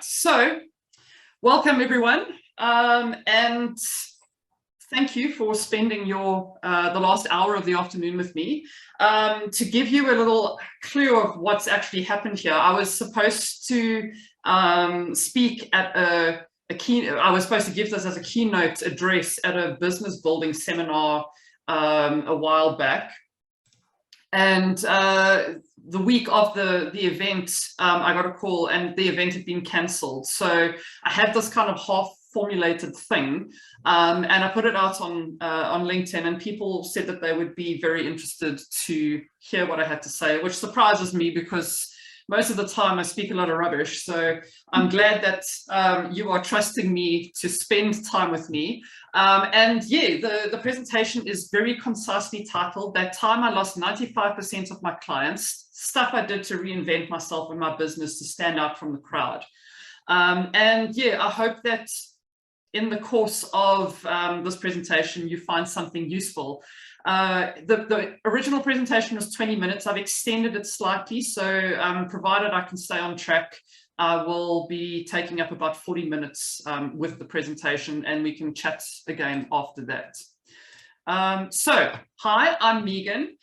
so welcome everyone, and thank you for spending your the last hour of the afternoon with me. To give you a little clue of what's actually happened here, I was supposed to speak at I was supposed to give this as a keynote address at a business building seminar a while back. And the week of the event, I got a call and the event had been cancelled. So I had this kind of half formulated thing, and I put it out on LinkedIn, and people said that they would be very interested to hear what I had to say, which surprises me because most of the time I speak a lot of rubbish. So I'm glad that you are trusting me to spend time with me. And yeah, the presentation is very concisely titled, "That Time I Lost 95% of My Clients, Stuff I Did to Reinvent Myself and My Business to Stand Out from the Crowd." And yeah, I hope that in the course of this presentation, you find something useful. The original presentation was 20 minutes. I've extended it slightly, so provided I can stay on track, I will be taking up about 40 minutes with the presentation, and we can chat again after that. So, hi, I'm Megan.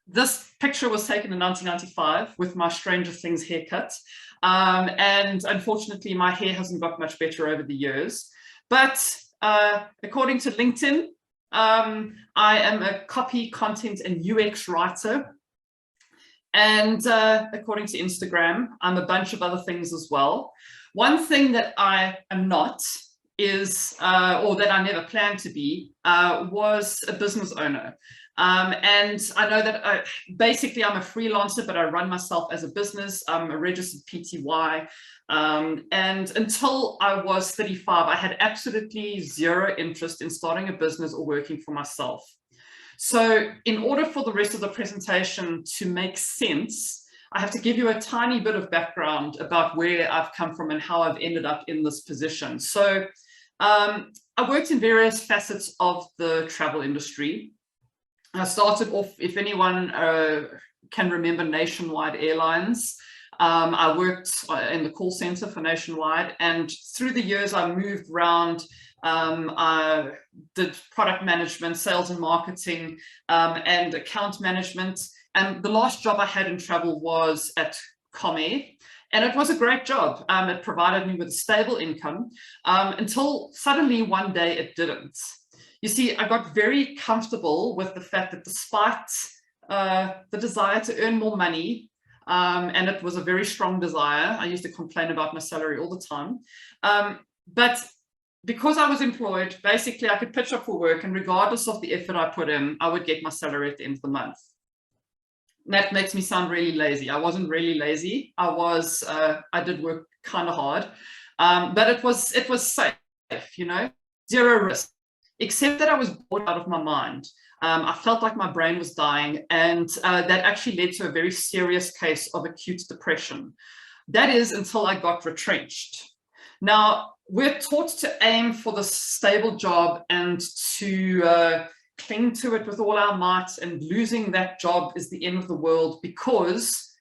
This picture was taken in 1995 with my Stranger Things haircut. And unfortunately, my hair hasn't got much better over the years. But according to LinkedIn, I am a copy, content, and UX writer. And according to Instagram, I'm a bunch of other things as well. One thing that I am not is, or that I never planned to be, was a business owner. And I know that basically I'm a freelancer, but I run myself as a business. I'm a registered PTY. And until I was 35, I had absolutely zero interest in starting a business or working for myself. So in order for the rest of the presentation to make sense, I have to give you a tiny bit of background about where I've come from and how I've ended up in this position. So I worked in various facets of the travel industry. I started off, if anyone can remember Nationwide Airlines, I worked in the call center for Nationwide, and through the years I moved around. I did product management, sales and marketing, and account management. And the last job I had in travel was at Comair, and it was a great job. It provided me with a stable income until suddenly one day it didn't. You see, I got very comfortable with the fact that despite the desire to earn more money, and it was a very strong desire, I used to complain about my salary all the time, but because I was employed, basically I could pitch up for work, and regardless of the effort I put in, I would get my salary at the end of the month. And that makes me sound really lazy. I wasn't really lazy. I did work kind of hard, but it was safe, you know, zero risk. Except that I was bored out of my mind. I felt like my brain was dying, and that actually led to a very serious case of acute depression. That is until I got retrenched. Now, we're taught to aim for the stable job and to cling to it with all our might, and losing that job is the end of the world because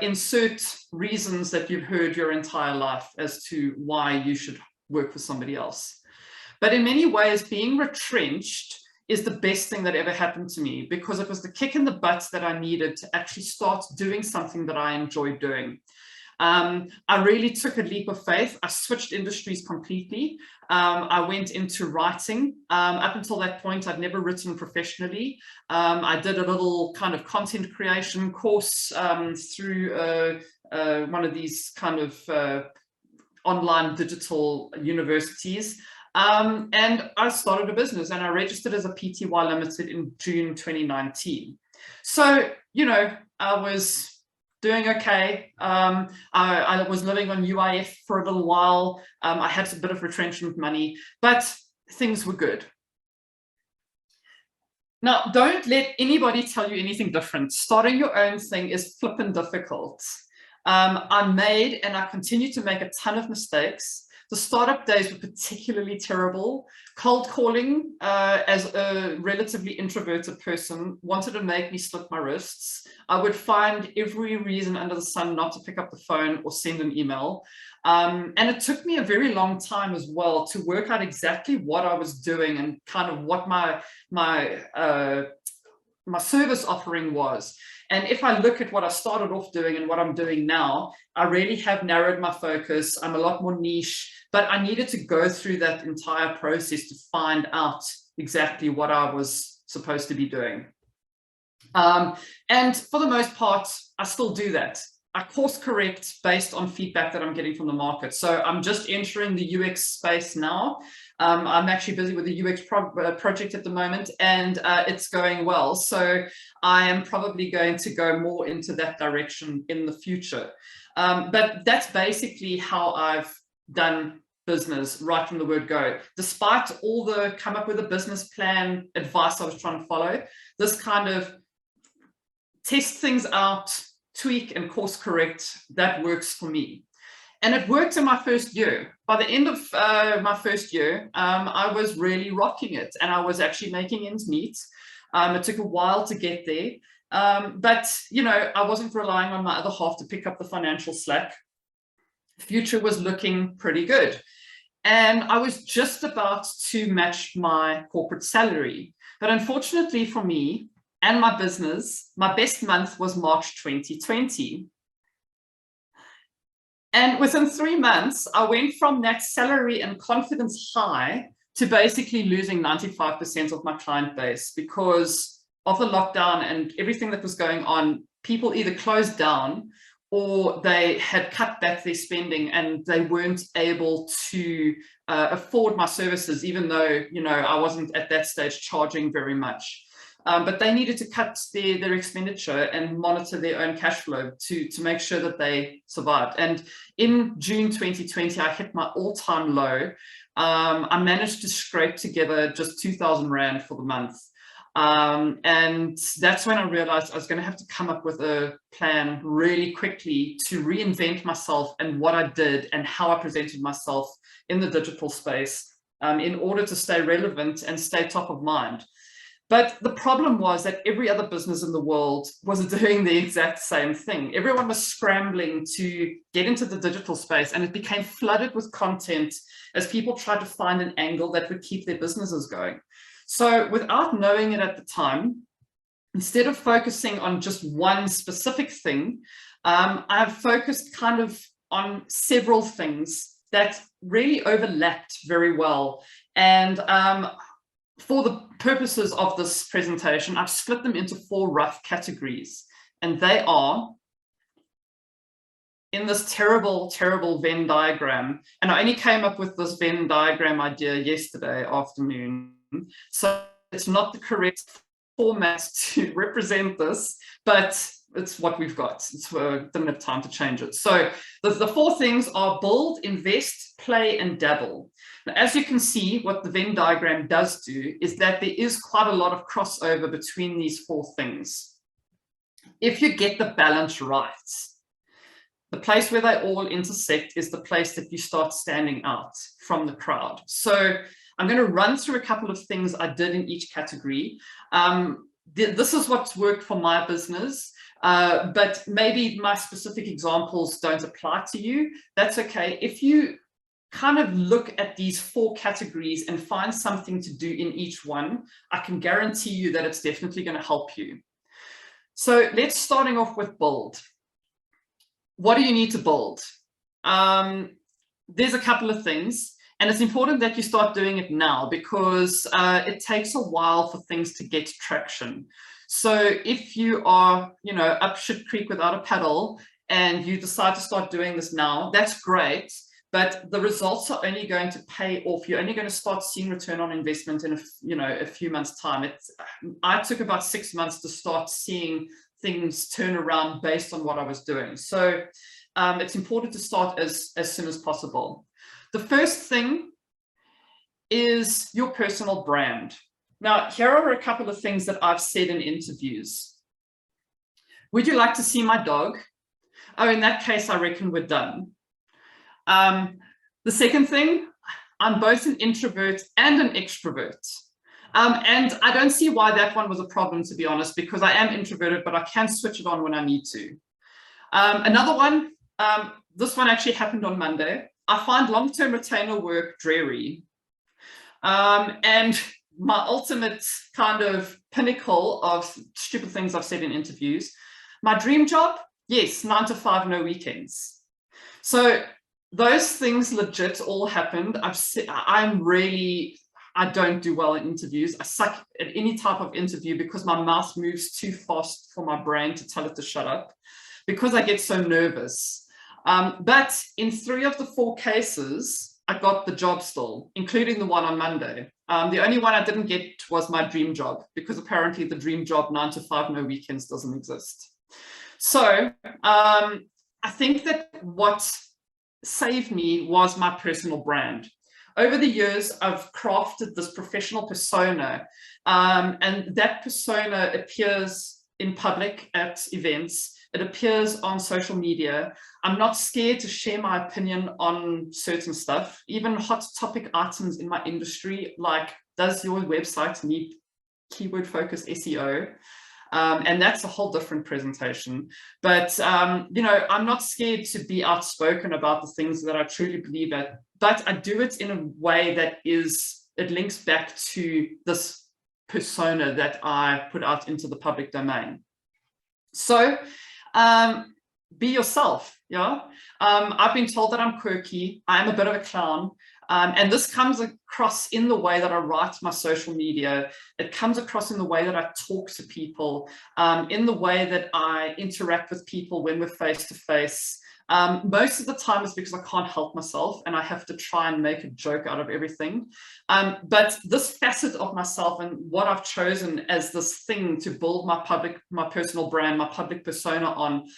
insert reasons that you've heard your entire life as to why you should work for somebody else. But in many ways, being retrenched is the best thing that ever happened to me, because it was the kick in the butt that I needed to actually start doing something that I enjoyed doing. I really took a leap of faith. I switched industries completely. I went into writing. Up until that point, I'd never written professionally. I did a little kind of content creation course through one of these kind of online digital universities. And I started a business, and I registered as a PTY Limited in June 2019. So, you know, I was doing okay. I was living on UIF for a little while. I had a bit of retrenchment money, but things were good. Now, don't let anybody tell you anything different. Starting your own thing is flippin' difficult. I made, and I continue to make, a ton of mistakes. The startup days were particularly terrible. Cold calling, as a relatively introverted person, wanted to make me slip my wrists. I would find every reason under the sun not to pick up the phone or send an email. And it took me a very long time as well to work out exactly what I was doing and kind of what my service offering was. And if I look at what I started off doing and what I'm doing now, I really have narrowed my focus. I'm a lot more niche, but I needed to go through that entire process to find out exactly what I was supposed to be doing. And for the most part, I still do that. I course correct based on feedback that I'm getting from the market. So I'm just entering the UX space now. I'm actually busy with the UX project at the moment, and it's going well. So I am probably going to go more into that direction in the future. But that's basically how I've done business right from the word go. Despite all the come up with a business plan advice I was trying to follow, this kind of test things out, tweak and course correct, that works for me. And it worked in my first year. By the end of my first year, I was really rocking it, and I was actually making ends meet. It took a while to get there, but you know, I wasn't relying on my other half to pick up the financial slack. Future was looking pretty good, and I was just about to match my corporate salary. But unfortunately for me and my business, my best month was March 2020. And within 3 months, I went from that salary and confidence high to basically losing 95% of my client base because of the lockdown and everything that was going on. People either closed down or they had cut back their spending and they weren't able to afford my services, even though, you know, I wasn't at that stage charging very much. But they needed to cut their expenditure and monitor their own cash flow to make sure that they survived. And in June 2020, I hit my all-time low. I managed to scrape together just 2,000 Rand for the month. And that's when I realized I was going to have to come up with a plan really quickly to reinvent myself and what I did and how I presented myself in the digital space in order to stay relevant and stay top of mind. But the problem was that every other business in the world was doing the exact same thing. Everyone was scrambling to get into the digital space, and it became flooded with content as people tried to find an angle that would keep their businesses going. So without knowing it at the time, instead of focusing on just one specific thing, I've focused kind of on several things that really overlapped very well. And for the purposes of this presentation, I've split them into 4 rough categories, and they are in this terrible, terrible Venn diagram. And I only came up with this Venn diagram idea yesterday afternoon, so it's not the correct format to represent this, but it's what we've got. Didn't have time to change it. So the 4 things are build, invest, play, and dabble. Now, as you can see, what the Venn diagram does do is that there is quite a lot of crossover between these 4 things. If you get the balance right, the place where they all intersect is the place that you start standing out from the crowd. So I'm going to run through a couple of things I did in each category. This is what's worked for my business. But maybe my specific examples don't apply to you. That's okay. If you kind of look at these 4 categories and find something to do in each one, I can guarantee you that it's definitely going to help you. So let's starting off with build. What do you need to build? There's a couple of things, and it's important that you start doing it now because it takes a while for things to get traction. So if you are, you know, up shit creek without a paddle and you decide to start doing this now, that's great, but the results are only going to pay off. You're only going to start seeing return on investment in a few months' time. I took about 6 months to start seeing things turn around based on what I was doing. So it's important to start as soon as possible. The first thing is your personal brand. Now, here are a couple of things that I've said in interviews. Would you like to see my dog? Oh, in that case, I reckon we're done. The second thing, I'm both an introvert and an extrovert. And I don't see why that one was a problem, to be honest, because I am introverted, but I can switch it on when I need to. Another one, this one actually happened on Monday. I find long-term retainer work dreary. And my ultimate kind of pinnacle of stupid things I've said in interviews, my dream job, yes, 9 to 5, no weekends. So those things legit all happened. I don't do well in interviews. I suck at any type of interview because my mouth moves too fast for my brain to tell it to shut up, because I get so nervous. But in 3 of the 4 cases, I got the job still, including the one on Monday. The only one I didn't get was my dream job, because apparently the dream job 9 to 5, no weekends doesn't exist. So I think that what saved me was my personal brand. Over the years, I've crafted this professional persona, and that persona appears in public at events. It appears on social media. I'm not scared to share my opinion on certain stuff, even hot topic items in my industry, like, does your website need keyword focused SEO? And that's a whole different presentation. But, you know, I'm not scared to be outspoken about the things that I truly believe in, but I do it in a way that it links back to this persona that I put out into the public domain. So be yourself. Yeah. I've been told that I'm quirky. I'm a bit of a clown. And this comes across in the way that I write my social media. It comes across in the way that I talk to people, in the way that I interact with people when we're face to face. Most of the time it's because I can't help myself and I have to try and make a joke out of everything. But this facet of myself and what I've chosen as this thing to build my personal brand, my public persona on,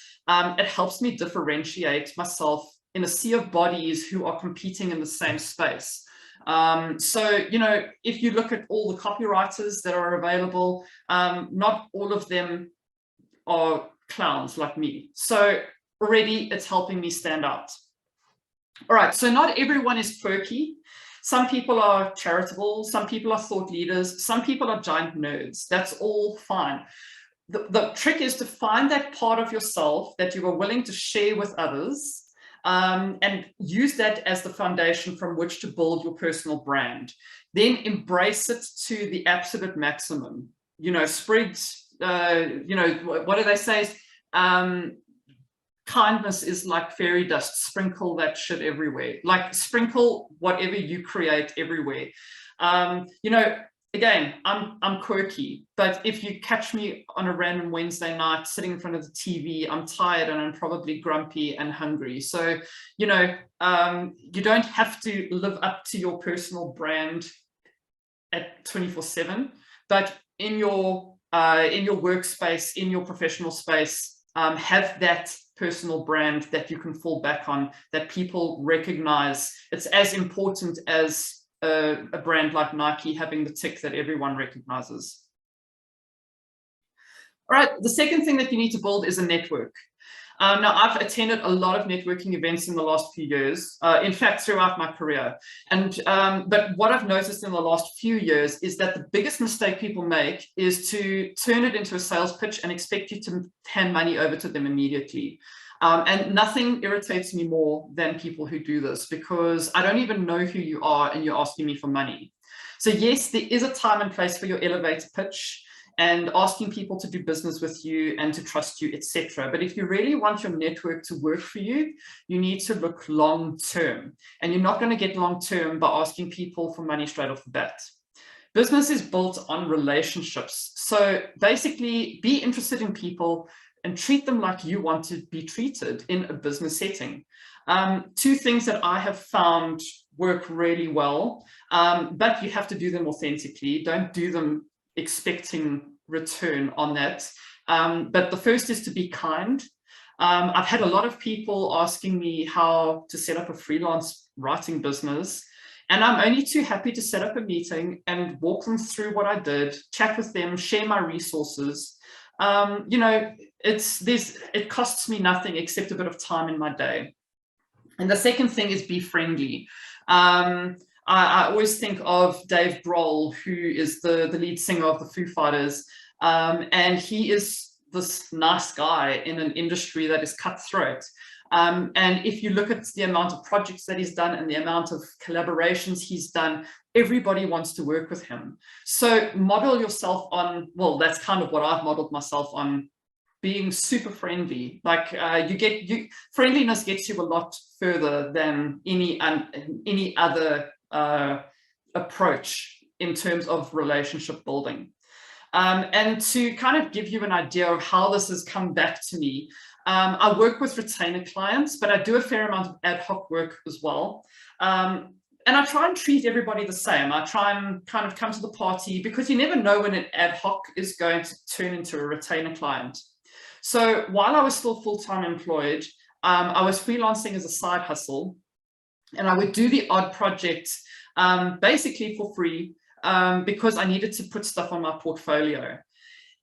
it helps me differentiate myself in a sea of bodies who are competing in the same space. So, you know, if you look at all the copywriters that are available, not all of them are clowns like me. So already it's helping me stand out. All right, so not everyone is quirky. Some people are charitable, some people are thought leaders, some people are giant nerds. That's all fine. The trick is to find that part of yourself that you are willing to share with others, and use that as the foundation from which to build your personal brand. Then embrace it to the absolute maximum. You know, spread, you know, what do they say? Kindness is like fairy dust, sprinkle that shit everywhere. Like, sprinkle whatever you create everywhere. You know, again, I'm quirky, but if you catch me on a random Wednesday night sitting in front of the TV, I'm tired and I'm probably grumpy and hungry. So, you know, you don't have to live up to your personal brand at 24/7, but in your workspace, in your professional space, have that personal brand that you can fall back on, that people recognize. It's as important as a brand like Nike having the tick that everyone recognizes. All right, the second thing that you need to build is a network. Now, I've attended a lot of networking events in the last few years, in fact, throughout my career. And but what I've noticed in the last few years is that the biggest mistake people make is to turn it into a sales pitch and expect you to hand money over to them immediately. And nothing irritates me more than people who do this, because I don't even know who you are and you're asking me for money. So yes, there is a time and place for your elevator pitch and asking people to do business with you and to trust you, etc. But if you really want your network to work for you, you need to look long term. And you're not going to get long term by asking people for money straight off the bat. Business is built on relationships. So basically, be interested in people and treat them like you want to be treated in a business setting. 2 things that I have found work really well, but you have to do them authentically. Don't do them expecting return on that. But the first is to be kind. I've had a lot of people asking me how to set up a freelance writing business, and I'm only too happy to set up a meeting and walk them through what I did, chat with them, share my resources. You know, it costs me nothing except a bit of time in my day. And the second thing is be friendly. I always think of Dave Grohl, who is the lead singer of the Foo Fighters, and he is this nice guy in an industry that is cutthroat. And if you look at the amount of projects that he's done and the amount of collaborations he's done, everybody wants to work with him. So model yourself on, well, that's kind of what I've modeled myself on, being super friendly. Like friendliness gets you a lot further than any other approach in terms of relationship building. And to kind of give you an idea of how this has come back to me, I work with retainer clients, but I do a fair amount of ad hoc work as well. And I try and treat everybody the same. I try and kind of come to the party, because you never know when an ad hoc is going to turn into a retainer client. So while I was still full-time employed, I was freelancing as a side hustle, and I would do the odd project basically for free, because I needed to put stuff on my portfolio.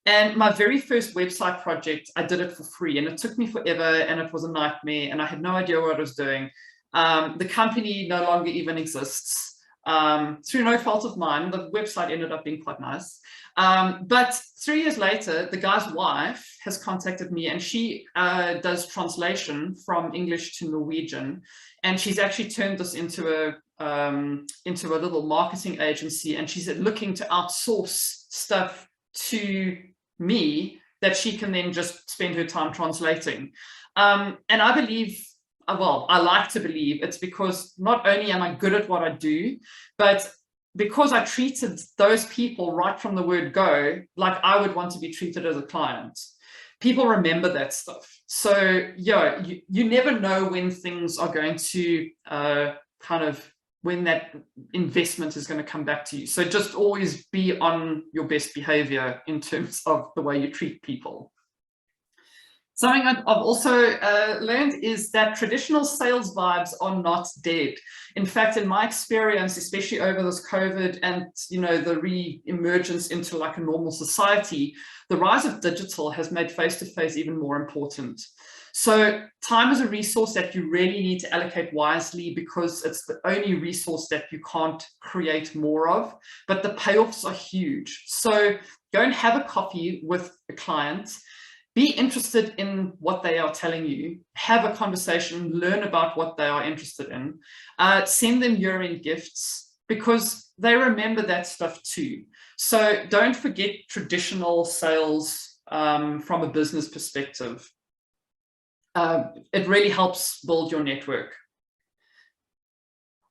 And my very first website project, I did it for free, and it took me forever, and it was a nightmare, and I had no idea what I was doing. The company no longer even exists, through no fault of mine. The website ended up being quite nice. But 3 years later, the guy's wife has contacted me, and she does translation from English to Norwegian. And she's actually turned this into a little marketing agency, and she's looking to outsource stuff to me that she can then just spend her time translating. And I believe, well, I like to believe it's because not only am I good at what I do, but because I treated those people right from the word go like I would want to be treated as a client. People remember that stuff. So yeah, you never know when things are going to when that investment is going to come back to you. So just always be on your best behavior in terms of the way you treat people. Something I've also learned is that traditional sales vibes are not dead. In fact, in my experience, especially over this COVID and the re-emergence into like a normal society, the rise of digital has made face-to-face even more important. So time is a resource that you really need to allocate wisely, because it's the only resource that you can't create more of, but the payoffs are huge. So go and have a coffee with a client, be interested in what they are telling you, have a conversation, learn about what they are interested in, send them year-end gifts, because they remember that stuff too. So don't forget traditional sales from a business perspective. It really helps build your network.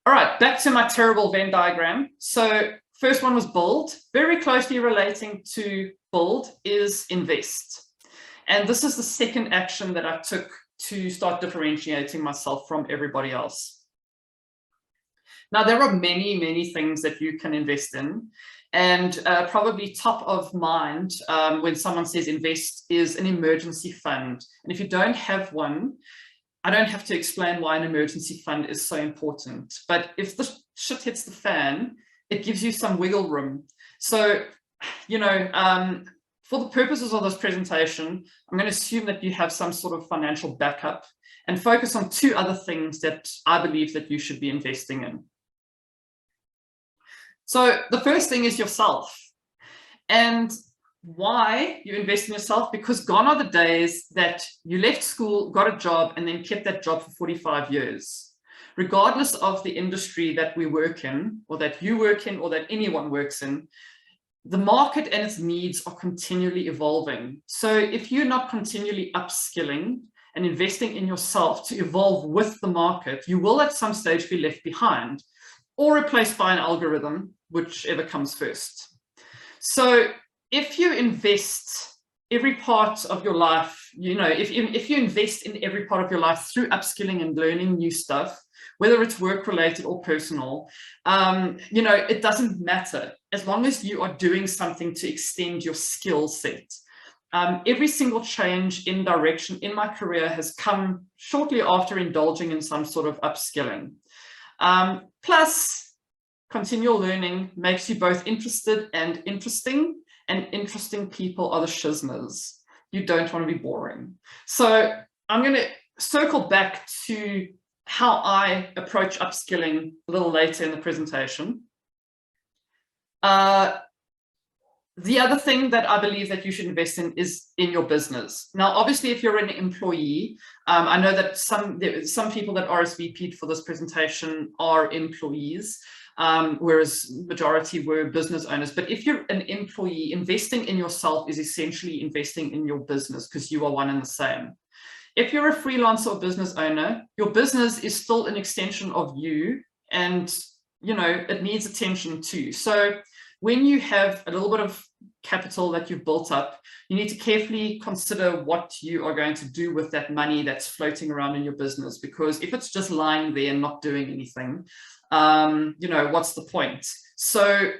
All right, back to my terrible Venn diagram. So first one was build. Very closely relating to build is invest. And this is the second action that I took to start differentiating myself from everybody else. Now, there are many, many things that you can invest in. And probably top of mind when someone says invest is an emergency fund. And if you don't have one, I don't have to explain why an emergency fund is so important. But if the shit hits the fan, it gives you some wiggle room. So, for the purposes of this presentation, I'm going to assume that you have some sort of financial backup and focus on two other things that I believe that you should be investing in. So the first thing is yourself. And why you invest in yourself? Because gone are the days that you left school, got a job, and then kept that job for 45 years. Regardless of the industry that we work in, or that you work in, or that anyone works in, the market and its needs are continually evolving. So if you're not continually upskilling and investing in yourself to evolve with the market, you will at some stage be left behind or replaced by an algorithm, whichever comes first. So if you invest every part of your life, if you invest in every part of your life through upskilling and learning new stuff, whether it's work related or personal, it doesn't matter as long as you are doing something to extend your skill set. Every single change in direction in my career has come shortly after indulging in some sort of upskilling. Plus, continual learning makes you both interested and interesting people are the shizners. You don't want to be boring. So I'm going to circle back to how I approach upskilling a little later in the presentation. The other thing that I believe that you should invest in is in your business. Now, obviously, if you're an employee, I know that some people that RSVP'd for this presentation are employees, whereas majority were business owners. But if you're an employee, investing in yourself is essentially investing in your business because you are one and the same. If you're a freelancer or business owner, your business is still an extension of you, and it needs attention too. So when you have a little bit of capital that you've built up, you need to carefully consider what you are going to do with that money that's floating around in your business. Because if it's just lying there and not doing anything, what's the point? So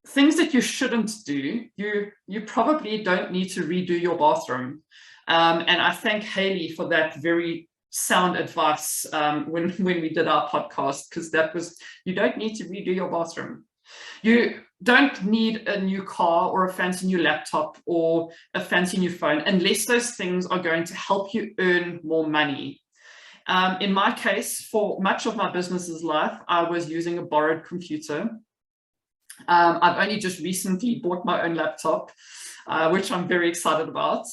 things that you shouldn't do, you probably don't need to redo your bathroom. And I thank Haley for that very sound advice when we did our podcast, because that was, you don't need to redo your bathroom. You don't need a new car or a fancy new laptop or a fancy new phone unless those things are going to help you earn more money. In my case, for much of my business's life, I was using a borrowed computer. I've only just recently bought my own laptop, which I'm very excited about.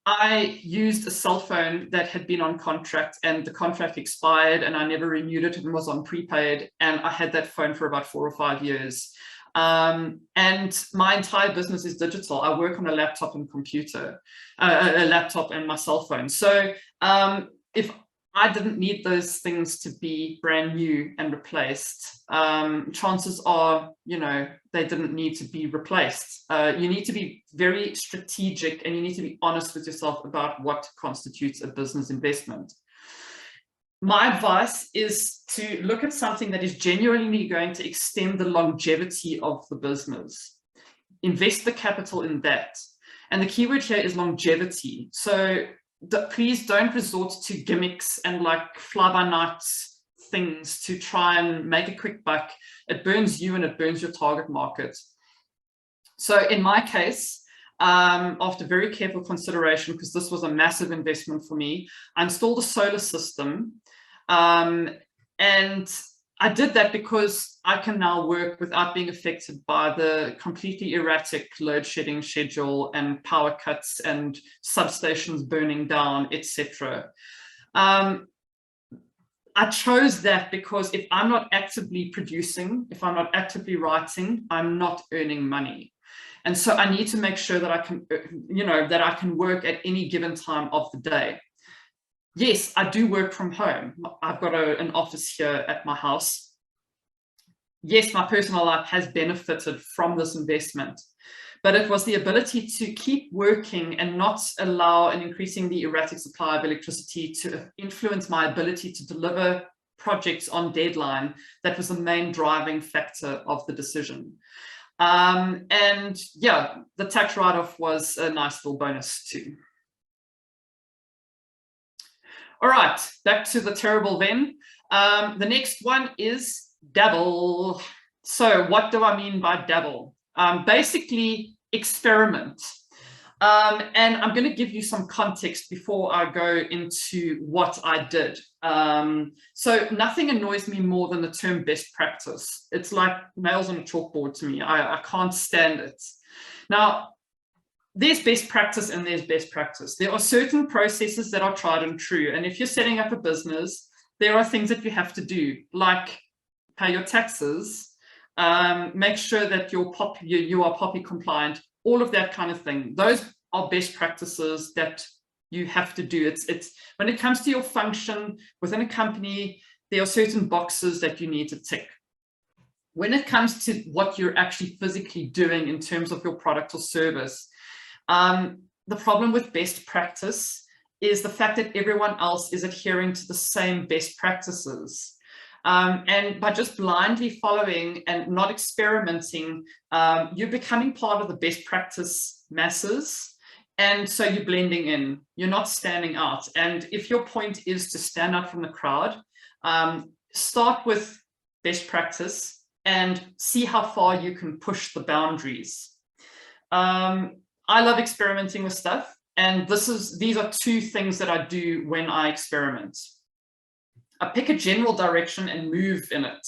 I used a cell phone that had been on contract, and the contract expired and I never renewed it and was on prepaid, and I had that phone for about 4 or 5 years. And my entire business is digital. I work on a laptop and computer, a laptop and my cell phone. So if I didn't need those things to be brand new and replaced, chances are, they didn't need to be replaced. You need to be very strategic, and you need to be honest with yourself about what constitutes a business investment. My advice is to look at something that is genuinely going to extend the longevity of the business. Invest the capital in that. And the keyword here is longevity. So please don't resort to gimmicks and like fly-by-night things to try and make a quick buck. It burns you and it burns your target market. So in my case, after very careful consideration, because this was a massive investment for me, I installed a solar system. And I did that because I can now work without being affected by the completely erratic load shedding schedule and power cuts and substations burning down, etc. I chose that because if I'm not actively producing, if I'm not actively writing, I'm not earning money. And so I need to make sure that I can, that I can work at any given time of the day. Yes, I do work from home. I've got an office here at my house. Yes, my personal life has benefited from this investment, but it was the ability to keep working and not allow an increasingly erratic supply of electricity to influence my ability to deliver projects on deadline that was the main driving factor of the decision. And yeah, the tax write-off was a nice little bonus too. All right, back to the terrible then. The next one is dabble. So what do I mean by dabble? Basically, experiment. And I'm going to give you some context before I go into what I did. So nothing annoys me more than the term best practice. It's like nails on a chalkboard to me. I can't stand it. Now, there's best practice and there's best practice. There are certain processes that are tried and true. And if you're setting up a business, there are things that you have to do, like pay your taxes, make sure that you are POPI compliant, all of that kind of thing. Those are best practices that you have to do. It's when it comes to your function within a company, there are certain boxes that you need to tick. When it comes to what you're actually physically doing in terms of your product or service, the problem with best practice is the fact that everyone else is adhering to the same best practices. And by just blindly following and not experimenting, you're becoming part of the best practice masses. And so you're blending in, you're not standing out. And if your point is to stand out from the crowd, start with best practice and see how far you can push the boundaries. I love experimenting with stuff, and these are two things that I do when I experiment. pick a general direction and move in it.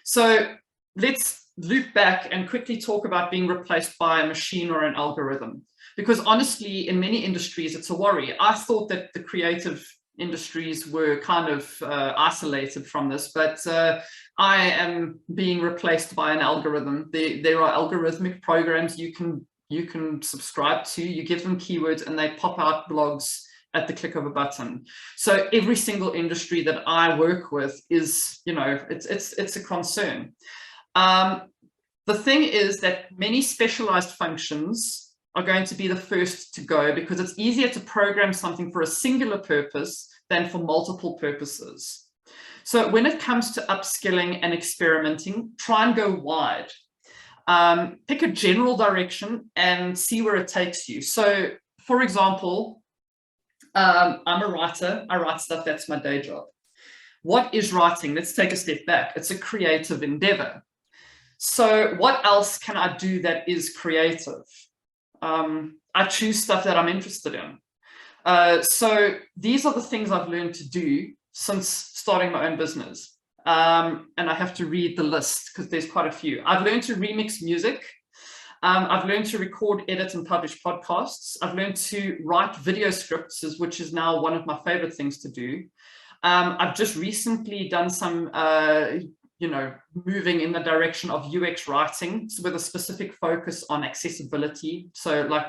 So let's loop back and quickly talk about being replaced by a machine or an algorithm. Because honestly, in many industries, it's a worry. I thought that the creative industries were kind of isolated from this, but I am being replaced by an algorithm. There are algorithmic programs you can subscribe to. You give them keywords and they pop out blogs at the click of a button. So every single industry that I work with is, it's a concern. The thing is that many specialized functions are going to be the first to go because it's easier to program something for a singular purpose than for multiple purposes. So when it comes to upskilling and experimenting, try and go wide. Pick a general direction and see where it takes you. So, for example, I'm a writer. I write stuff. That's my day job. What is writing? Let's take a step back. It's a creative endeavor. So what else can I do that is creative? I choose stuff that I'm interested in. So these are the things I've learned to do since starting my own business. And I have to read the list because there's quite a few. I've learned to remix music. I've learned to record, edit, and publish podcasts. I've learned to write video scripts, which is now one of my favorite things to do. I've just recently done some, moving in the direction of UX writing with a specific focus on accessibility. So like,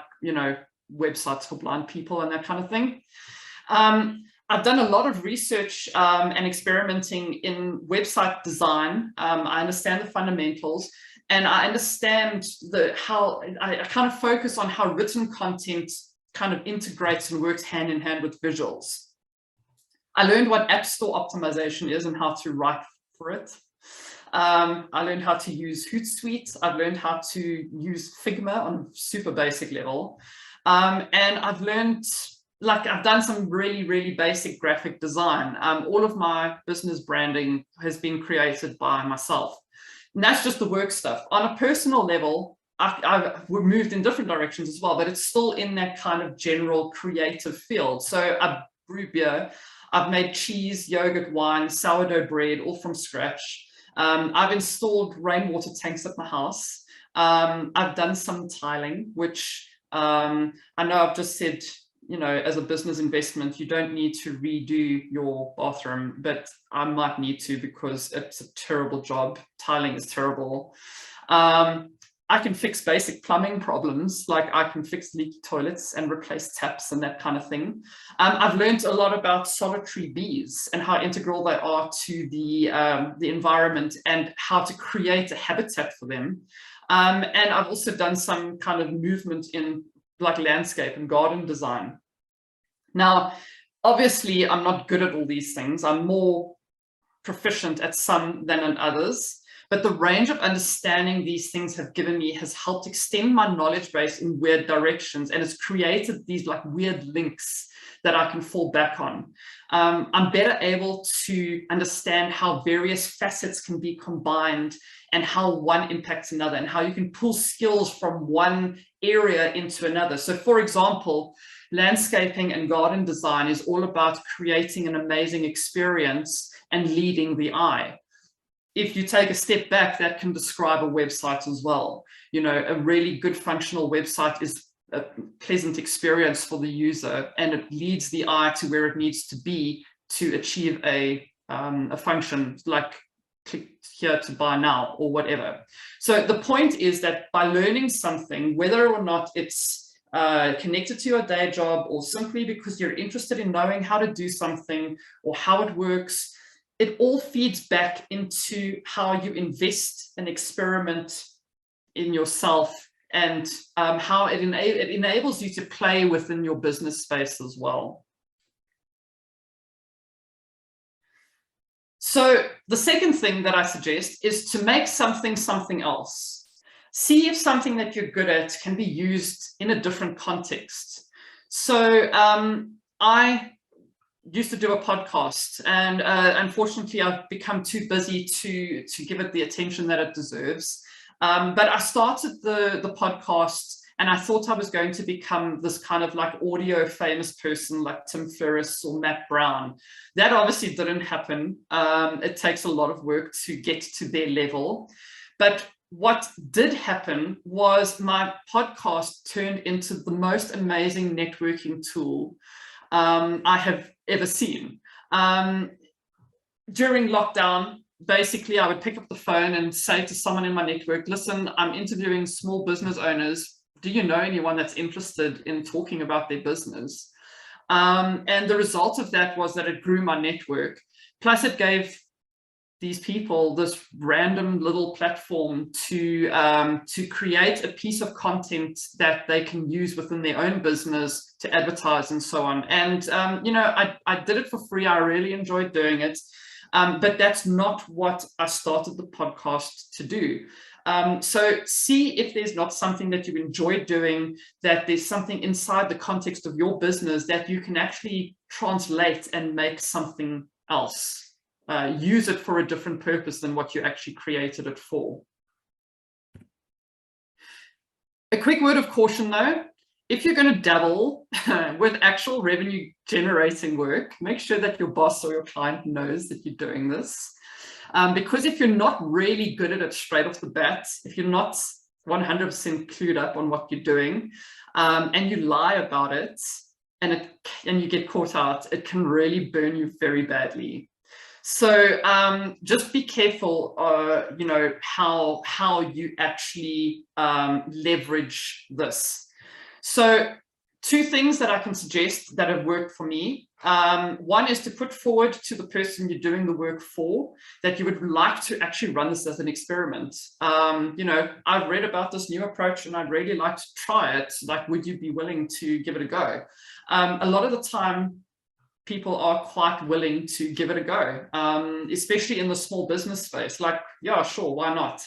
websites for blind people and that kind of thing. I've done a lot of research and experimenting in website design. I understand the fundamentals and I understand how I kind of focus on how written content kind of integrates and works hand in hand with visuals. I learned what App Store optimization is and how to write for it. I learned how to use Hootsuite. I've learned how to use Figma on a super basic level. And I've learned, I've done some really, really basic graphic design. All of my business branding has been created by myself. And that's just the work stuff. On a personal level, I've moved in different directions as well, but it's still in that kind of general creative field. So I brew beer. I've made cheese, yogurt, wine, sourdough bread, all from scratch. I've installed rainwater tanks at my house. I've done some tiling, which I know I've just said, as a business investment, you don't need to redo your bathroom, but I might need to because it's a terrible job. Tiling is terrible. I can fix basic plumbing problems, like I can fix leaky toilets and replace taps and that kind of thing. I've learned a lot about solitary bees and how integral they are to the environment and how to create a habitat for them. And I've also done some kind of movement in landscape and garden design. Now, obviously, I'm not good at all these things. I'm more proficient at some than at others. But the range of understanding these things have given me has helped extend my knowledge base in weird directions, and it's created these weird links that I can fall back on. I'm better able to understand how various facets can be combined and how one impacts another and how you can pull skills from one area into another. So for example, landscaping and garden design is all about creating an amazing experience and leading the eye. If you take a step back, that can describe a website as well. A really good functional website is a pleasant experience for the user, and it leads the eye to where it needs to be to achieve a function like click here to buy now or whatever. So the point is that by learning something, whether or not it's connected to your day job or simply because you're interested in knowing how to do something or how it works, it all feeds back into how you invest and experiment in yourself and how it enables you to play within your business space as well. So the second thing that I suggest is to make something else. See if something that you're good at can be used in a different context. So I used to do a podcast, and unfortunately I've become too busy to give it the attention that it deserves. But I started the podcast And I thought I was going to become this kind of like audio famous person like Tim Ferriss or Matt Brown. That obviously didn't happen. It takes a lot of work to get to their level. But what did happen was my podcast turned into the most amazing networking tool I have ever seen. During lockdown, basically, I would pick up the phone and say to someone in my network, listen, I'm interviewing small business owners. Do you know anyone that's interested in talking about their business? And the result of that was that it grew my network. Plus, it gave these people this random little platform to create a piece of content that they can use within their own business to advertise and so on. And, I did it for free. I really enjoyed doing it. But that's not what I started the podcast to do. So see if there's not something that you enjoy doing, that there's something inside the context of your business that you can actually translate and make something else. Use it for a different purpose than what you actually created it for. A quick word of caution though, if you're going to dabble with actual revenue generating work, make sure that your boss or your client knows that you're doing this. Because if you're not really good at it straight off the bat, if you're not 100% clued up on what you're doing, and you lie about it and you get caught out, it can really burn you very badly. So just be careful, how you actually leverage this. So 2 things that I can suggest that have worked for me. One is to put forward to the person you're doing the work for that you would like to actually run this as an experiment. I've read about this new approach and I'd really like to try it. Like, would you be willing to give it a go? A lot of the time, people are quite willing to give it a go, especially in the small business space. Like, yeah, sure, why not?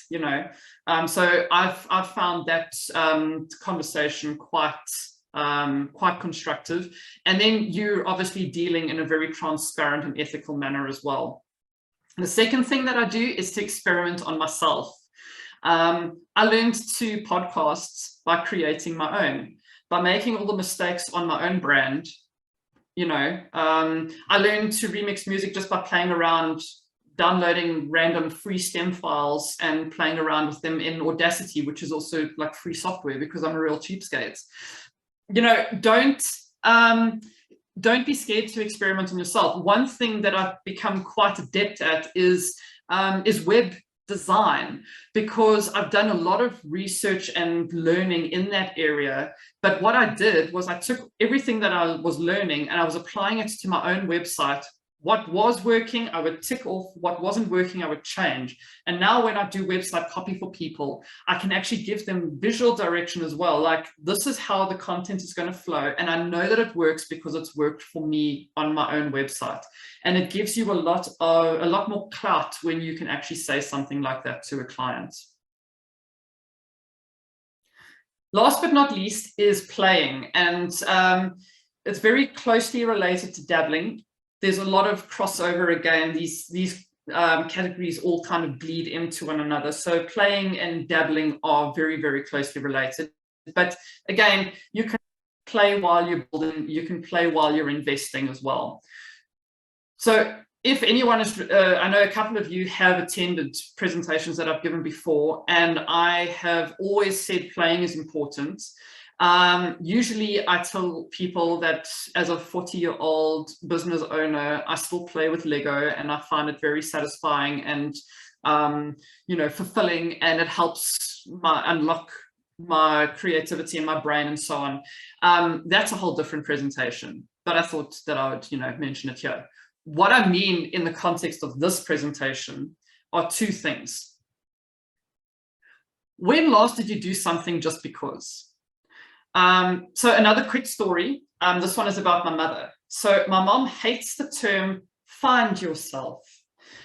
So I've found that conversation quite constructive. And then you're obviously dealing in a very transparent and ethical manner as well. The second thing that I do is to experiment on myself. I learned to podcasts by creating my own, by making all the mistakes on my own brand. I learned to remix music just by playing around, downloading random free stem files and playing around with them in Audacity, which is also like free software because I'm a real cheapskate. Don't be scared to experiment on yourself. One thing that I've become quite adept at is web design, because I've done a lot of research and learning in that area. But what I did was I took everything that I was learning and I was applying it to my own website. What was working, I would tick off. What wasn't working, I would change. And now when I do website copy for people, I can actually give them visual direction as well. Like, this is how the content is going to flow. And I know that it works because it's worked for me on my own website. And it gives you a lot more clout when you can actually say something like that to a client. Last but not least is playing. And it's very closely related to dabbling. There's a lot of crossover again. These categories all kind of bleed into one another. So playing and dabbling are very, very closely related. But again, you can play while you're building, you can play while you're investing as well. So if anyone is, I know a couple of you have attended presentations that I've given before, and I have always said playing is important. Usually I tell people that as a 40-year-old business owner, I still play with Lego and I find it very satisfying and, fulfilling, and it helps unlock my creativity in my brain and so on. That's a whole different presentation, but I thought that I would, mention it here. What I mean in the context of this presentation are 2 things. When last did you do something just because? So another quick story. This one is about my mother. So my mom hates the term find yourself.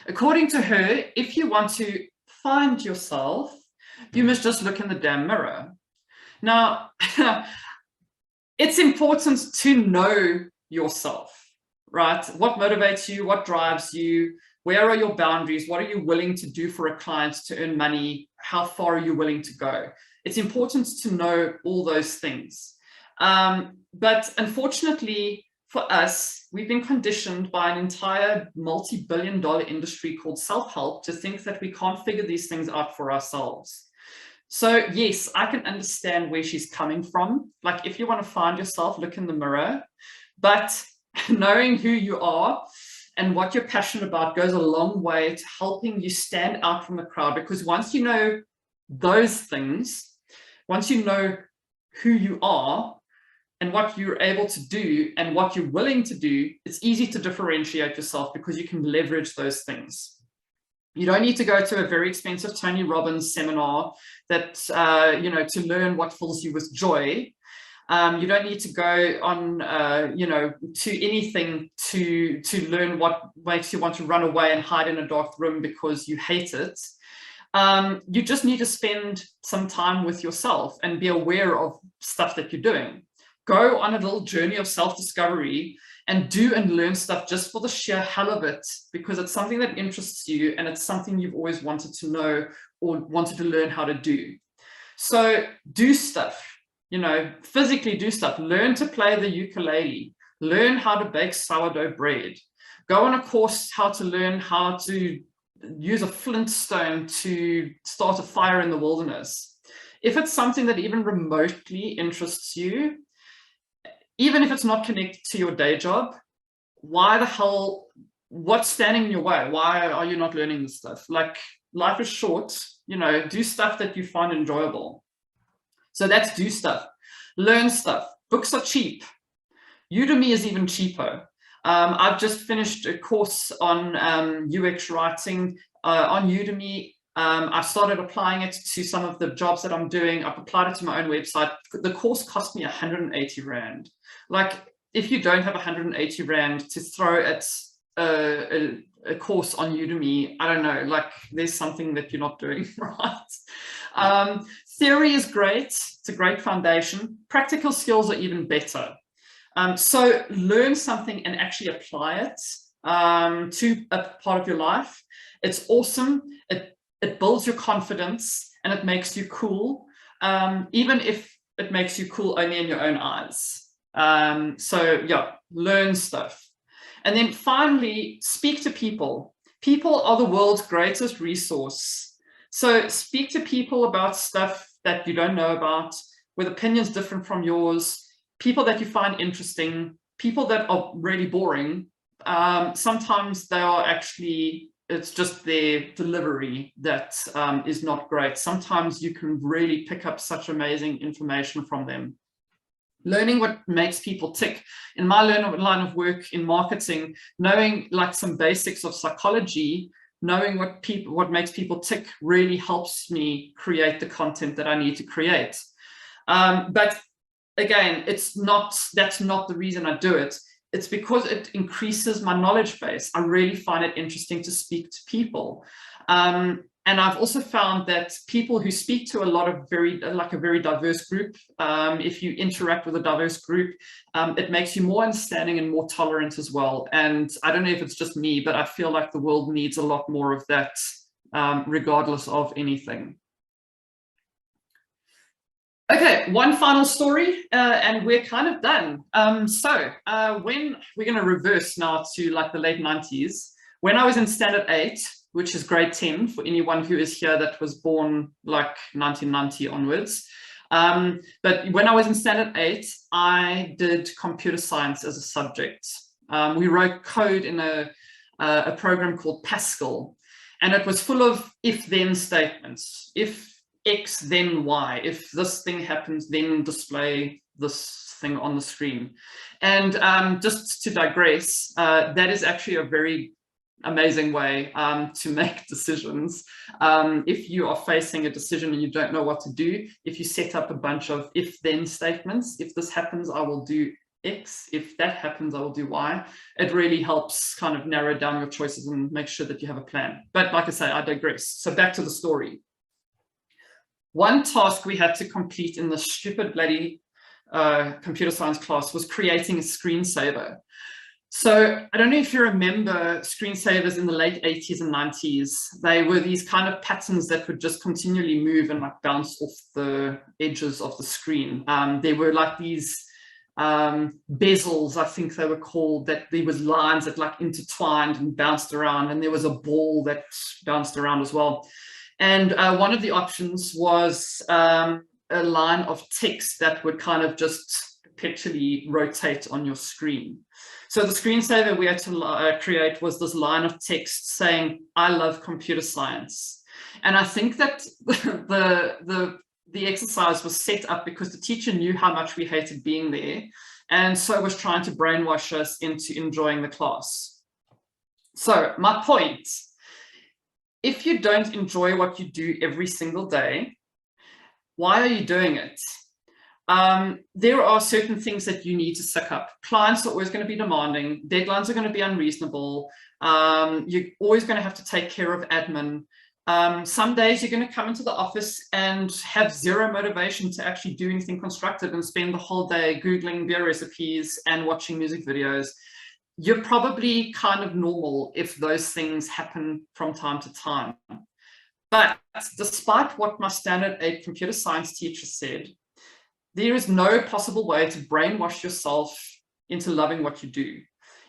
According to her, if you want to find yourself, you must just look in the damn mirror. Now, it's important to know yourself, right? What motivates you? What drives you? Where are your boundaries? What are you willing to do for a client to earn money? How far are you willing to go? It's important to know all those things. But unfortunately for us, we've been conditioned by an entire multi-billion-dollar industry called self-help to think that we can't figure these things out for ourselves. So yes, I can understand where she's coming from. Like, if you want to find yourself, look in the mirror, but knowing who you are and what you're passionate about goes a long way to helping you stand out from the crowd, because once you know those things, once you know who you are and what you're able to do and what you're willing to do, it's easy to differentiate yourself because you can leverage those things. You don't need to go to a very expensive Tony Robbins seminar that, you know, to learn what fills you with joy. You don't need to go on, you know, to anything to learn what makes you want to run away and hide in a dark room because you hate it. You just need to spend some time with yourself and be aware of stuff that you're doing. Go on a little journey of self-discovery and do and learn stuff just for the sheer hell of it, because it's something that interests you and it's something you've always wanted to know or wanted to learn how to do. So do stuff, you know, physically do stuff. Learn to play the ukulele, learn how to bake sourdough bread, go on a course how to learn how to use a flint stone to start a fire in the wilderness. If it's something that even remotely interests you, even if it's not connected to your day job, why the hell, what's standing in your way? Why are you not learning this stuff? Like, life is short, you know, do stuff that you find enjoyable. So that's do stuff, learn stuff. Books are cheap. Udemy is even cheaper. I've just finished a course on UX writing on Udemy. I've started applying it to some of the jobs that I'm doing. I've applied it to my own website. The course cost me 180 Rand. Like, if you don't have 180 Rand to throw at a course on Udemy, I don't know, like, there's something that you're not doing right. Theory is great. It's a great foundation. Practical skills are even better. So learn something and actually apply it to a part of your life. It's awesome. It builds your confidence and it makes you cool, even if it makes you cool only in your own eyes. So yeah, learn stuff. And then finally, speak to people. People are the world's greatest resource. So speak to people about stuff that you don't know about, with opinions different from yours, people that you find interesting, people that are really boring. Sometimes they are actually, it's just their delivery that is not great. Sometimes you can really pick up such amazing information from them. Learning what makes people tick. In my line of work in marketing, knowing like some basics of psychology, knowing what makes people tick really helps me create the content that I need to create. But again, that's not the reason I do it. It's because it increases my knowledge base. I really find it interesting to speak to people. And I've also found that people who speak to a lot of a very diverse group, if you interact with a diverse group, it makes you more understanding and more tolerant as well. And I don't know if it's just me, but I feel like the world needs a lot more of that, regardless of anything. Okay, one final story, and we're kind of done. When we're going to reverse now to like the late 90s, when I was in Standard 8, which is grade 10 for anyone who is here that was born like 1990 onwards. But when I was in Standard 8, I did computer science as a subject. We wrote code in a program called Pascal, and it was full of if-then statements. If X, then Y. If this thing happens, then display this thing on the screen. And just to digress, that is actually a very amazing way to make decisions. If you are facing a decision and you don't know what to do, if you set up a bunch of if-then statements, if this happens, I will do X. If that happens, I will do Y. It really helps kind of narrow down your choices and make sure that you have a plan. But like I say, I digress. So back to the story. One task we had to complete in the stupid bloody computer science class was creating a screensaver. So I don't know if you remember screensavers in the late 80s and 90s. They were these kind of patterns that would just continually move and like bounce off the edges of the screen. There were like these bezels, I think they were called, that there was lines that like intertwined and bounced around, and there was a ball that bounced around as well. And one of the options was a line of text that would kind of just perpetually rotate on your screen. So the screensaver we had to create was this line of text saying, "I love computer science." And I think that the exercise was set up because the teacher knew how much we hated being there, and so was trying to brainwash us into enjoying the class. So my point, if you don't enjoy what you do every single day, why are you doing it? There are certain things that you need to suck up. Clients are always going to be demanding. Deadlines are going to be unreasonable. You're always going to have to take care of admin. Some days you're going to come into the office and have zero motivation to actually do anything constructive and spend the whole day Googling beer recipes and watching music videos. You're probably kind of normal if those things happen from time to time. But despite what my standard 8 computer science teacher said, there is no possible way to brainwash yourself into loving what you do.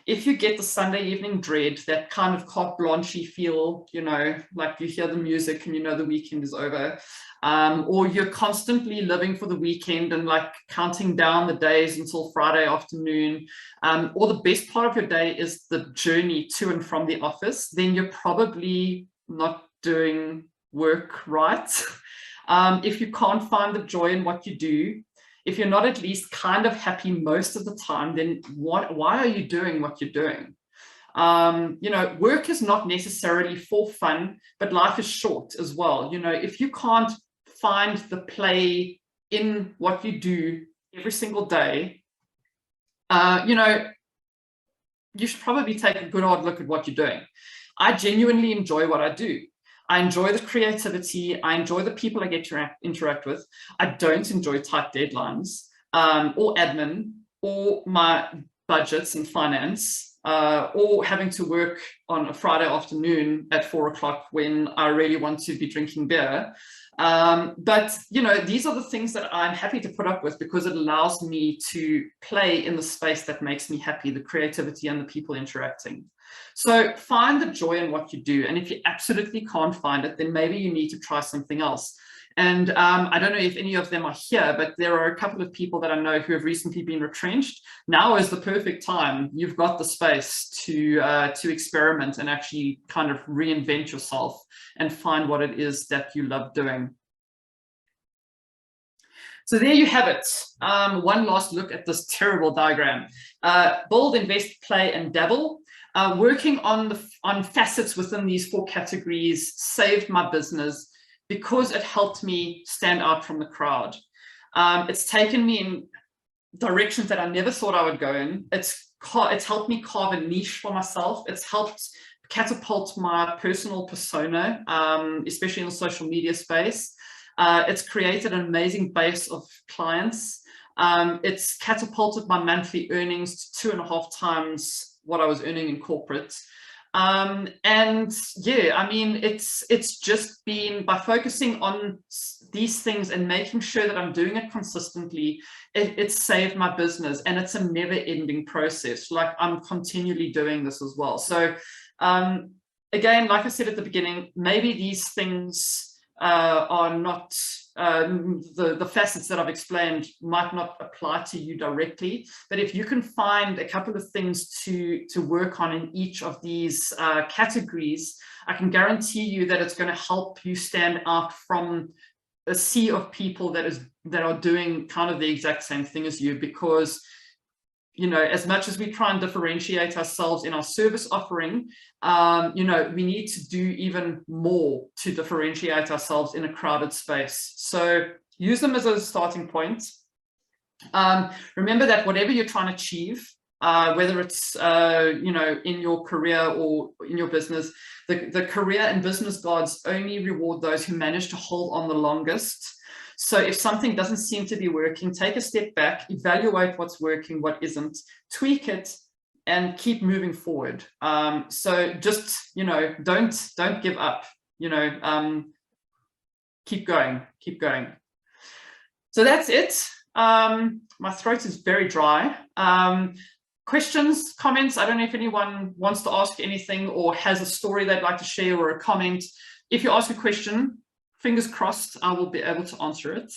If you get the Sunday evening dread, that kind of carte blanche feel, you know, like you hear the music and you know the weekend is over, or you're constantly living for the weekend and like counting down the days until Friday afternoon, or the best part of your day is the journey to and from the office, then you're probably not doing work right. If you can't find the joy in what you do, if you're not at least kind of happy most of the time, then why are you doing what you're doing? You know, work is not necessarily for fun, but life is short as well. You know, if you can't find the play in what you do every single day, you know, you should probably take a good hard look at what you're doing. I genuinely enjoy what I do. I enjoy the creativity. I enjoy the people I get to interact with. I don't enjoy tight deadlines or admin or my budgets and finance or having to work on a Friday afternoon at 4 o'clock when I really want to be drinking beer. But, you know, these are the things that I'm happy to put up with because it allows me to play in the space that makes me happy, the creativity and the people interacting. So find the joy in what you do. And if you absolutely can't find it, then maybe you need to try something else. And I don't know if any of them are here, but there are a couple of people that I know who have recently been retrenched. Now is the perfect time. You've got the space to experiment and actually kind of reinvent yourself and find what it is that you love doing. So there you have it. One last look at this terrible diagram. Build, invest, play, and dabble. Working on facets within these 4 categories saved my business because it helped me stand out from the crowd. It's taken me in directions that I never thought I would go in. It's helped me carve a niche for myself. It's helped catapult my personal persona, especially in the social media space. It's created an amazing base of clients. It's catapulted my monthly earnings to 2.5 times what I was earning in corporate. And yeah, I mean, it's just been by focusing on these things and making sure that I'm doing it consistently, it's saved my business, and it's a never-ending process. Like, I'm continually doing this as well. So again, like I said at the beginning, maybe these things are not the facets that I've explained might not apply to you directly, but if you can find a couple of things to work on in each of these categories, I can guarantee you that it's going to help you stand out from a sea of people that are doing kind of the exact same thing as you. Because, you know, as much as we try and differentiate ourselves in our service offering, you know, we need to do even more to differentiate ourselves in a crowded space. So use them as a starting point. Remember that whatever you're trying to achieve, whether it's, you know, in your career or in your business, the career and business gods only reward those who manage to hold on the longest. So if something doesn't seem to be working, take a step back, evaluate what's working, what isn't, tweak it, and keep moving forward. So just, you know, don't give up, you know, keep going. So that's it. My throat is very dry. Questions, comments? I don't know if anyone wants to ask anything or has a story they'd like to share or a comment. If you ask a question, fingers crossed, I will be able to answer it.